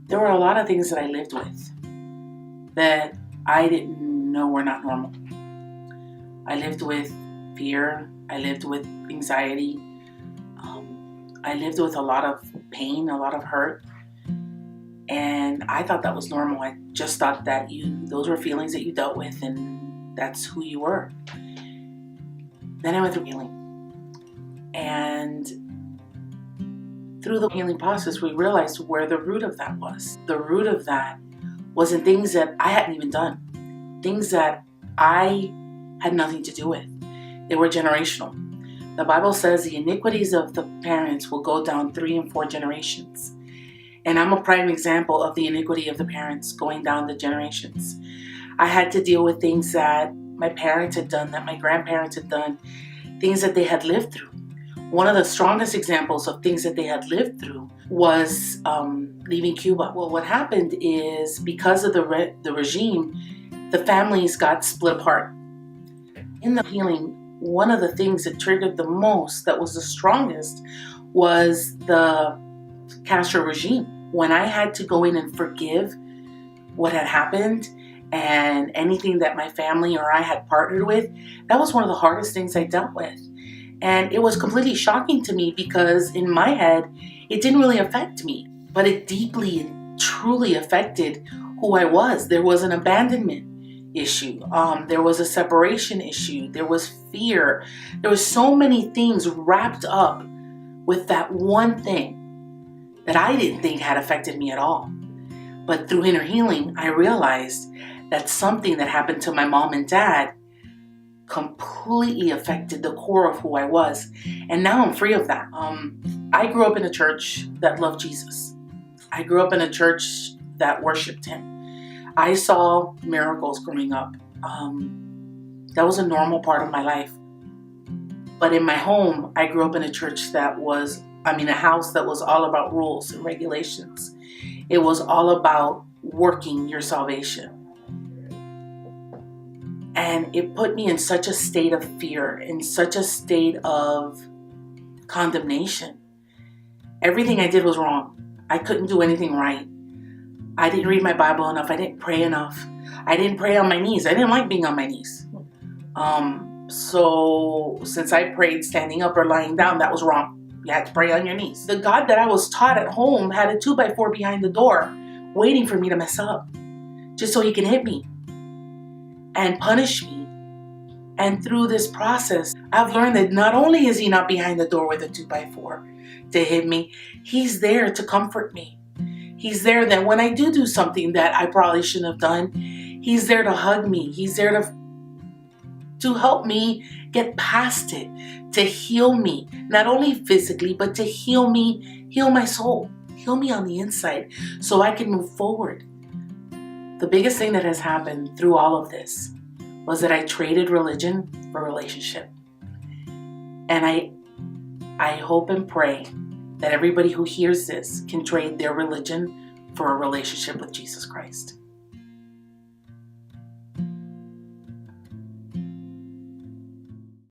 There were a lot of things that I lived with that I didn't know were not normal. I lived with fear. I lived with anxiety. I lived with a lot of pain, a lot of hurt. And I thought that was normal. I just thought that those were feelings that you dealt with and that's who you were. Then I went through healing. And through the healing process, we realized where the root of that was. The root of that was in things that I hadn't even done. Things that I had nothing to do with. They were generational. The Bible says the iniquities of the parents will go down 3 and 4 generations. And I'm a prime example of the iniquity of the parents going down the generations. I had to deal with things that my parents had done, that my grandparents had done, things that they had lived through. One of the strongest examples of things that they had lived through was leaving Cuba. Well, what happened is because of the regime, the families got split apart. In the healing, one of the things that triggered the most, that was the strongest, was the Castro regime. When I had to go in and forgive what had happened and anything that my family or I had partnered with, that was one of the hardest things I dealt with. And it was completely shocking to me because in my head, it didn't really affect me, but it deeply and truly affected who I was. There was an abandonment issue. There was a separation issue. There was fear. There was so many things wrapped up with that one thing that I didn't think had affected me at all. But through inner healing, I realized that something that happened to my mom and dad completely affected the core of who I was. And now I'm free of that. I grew up in a church that loved Jesus. I grew up in a church that worshiped him. I saw miracles growing up. That was a normal part of my life. But in my home, I grew up in a church a house that was all about rules and regulations. It was all about working your salvation. And it put me in such a state of fear, in such a state of condemnation. Everything I did was wrong. I couldn't do anything right. I didn't read my Bible enough. I didn't pray enough. I didn't pray on my knees. I didn't like being on my knees. So since I prayed standing up or lying down, that was wrong. You had to pray on your knees. The God that I was taught at home had a 2x4 behind the door waiting for me to mess up just so he can hit me and punish me. And through this process, I've learned that not only is he not behind the door with a 2x4 to hit me, he's there to comfort me. He's there that when I do something that I probably shouldn't have done, he's there to hug me. He's there to help me get past it, to heal me, not only physically, but to heal me, heal my soul, heal me on the inside so I can move forward. The biggest thing that has happened through all of this was that I traded religion for relationship. And I hope and pray that everybody who hears this can trade their religion for a relationship with Jesus Christ.